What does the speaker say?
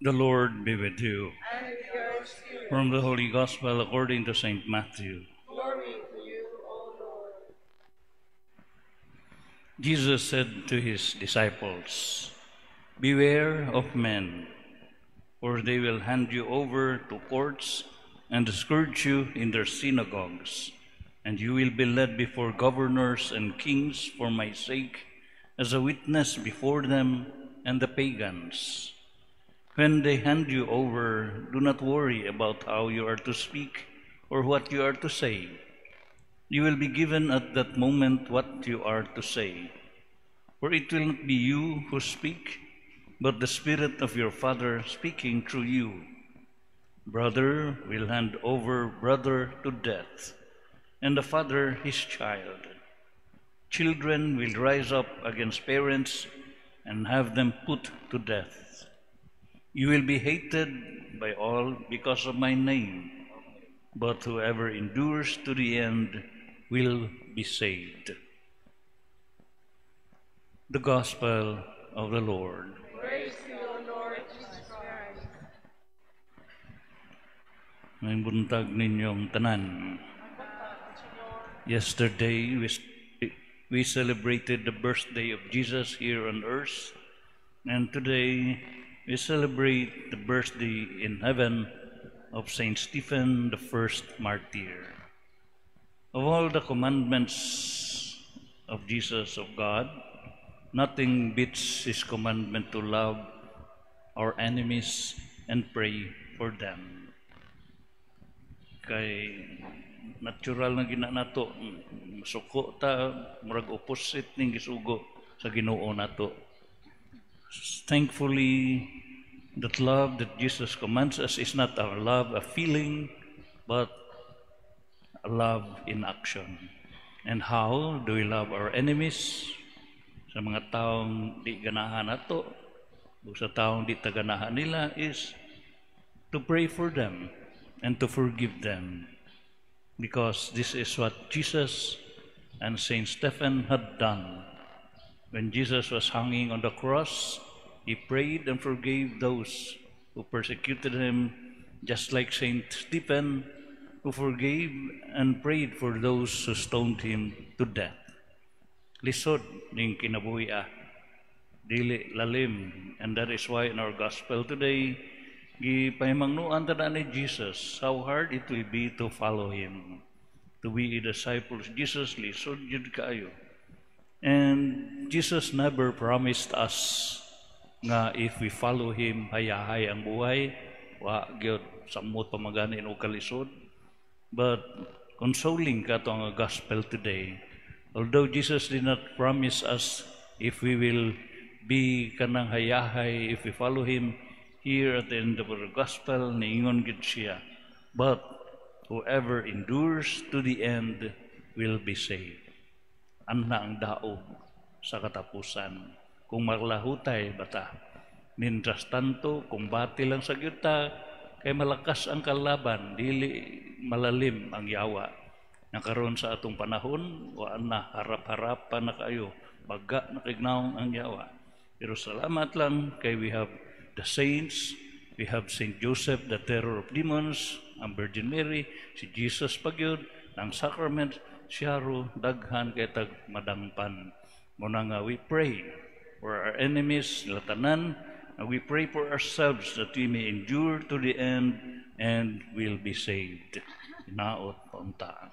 The Lord be with you. And with your spirit. From the Holy Gospel according to St. Matthew. Glory to you, O Lord. Jesus said to his disciples, "Beware of men, for they will hand you over to courts and scourge you in their synagogues, and you will be led before governors and kings for my sake, as a witness before them and the pagans. When they hand you over, do not worry about how you are to speak or what you are to say. You will be given at that moment what you are to say. For it will not be you who speak, but the Spirit of your Father speaking through you. Brother will hand over brother to death, and the father his child. Children will rise up against parents and have them put to death. You will be hated by all because of my name, but whoever endures to the end will be saved." The Gospel of the Lord. Praise to you, Lord Jesus Christ. May buntag ninyong tanan. Yesterday, we celebrated the birthday of Jesus here on earth, and today we celebrate the birthday in heaven of Saint Stephen, the first martyr. Of all the commandments of Jesus, of God, nothing beats his commandment to love our enemies and pray for them. Kay natural na ginanato, masuko ta, murag opposite ning gisugo sa Ginoo nato. Thankfully, that love that Jesus commands us is not our love, a feeling, but a love in action. And how do we love our enemies? Sa mga taong di ganahan nato, o sa taong di taganahan nila, is to pray for them and to forgive them. Because this is what Jesus and Saint Stephen had done. When Jesus was hanging on the cross, he prayed and forgave those who persecuted him, just like Saint Stephen, who forgave and prayed for those who stoned him to death. Lisod ning kinabuhi dili lalim, and that is why in our gospel today, gipahimangnuan ta ni Jesus how hard it will be to follow him, to be a disciple of Jesus. Lisod jud kaayo. And Jesus never promised us nga if we follow him, hayahay ang buhay, wa gyud samot pamagani o kalisod. But consoling ka to ang gospel today, although Jesus did not promise us if we will be kanang hayahay, if we follow him, here at the end of our gospel, niingon gid siya, but whoever endures to the end will be saved. Anna ang daog sa katapusan. Kung maglahutay bata. Mientras tanto, kung bati lang sa gyuta, kay malakas ang kalaban, dili malalim ang yawa. Nakaroon sa atong panahon, waan na, harap-harap pa na kayo, baga na kignaong ang yawa. Pero salamat lang kay we have the saints, we have Saint Joseph, the terror of demons, ang Virgin Mary, si Jesus pagyod, ng sacrament, siyaro, daghan kay tag madangpan. Muna nga, we pray for our enemies, latanan, and we pray for ourselves that we may endure to the end and will be saved. Inaot pauntaan.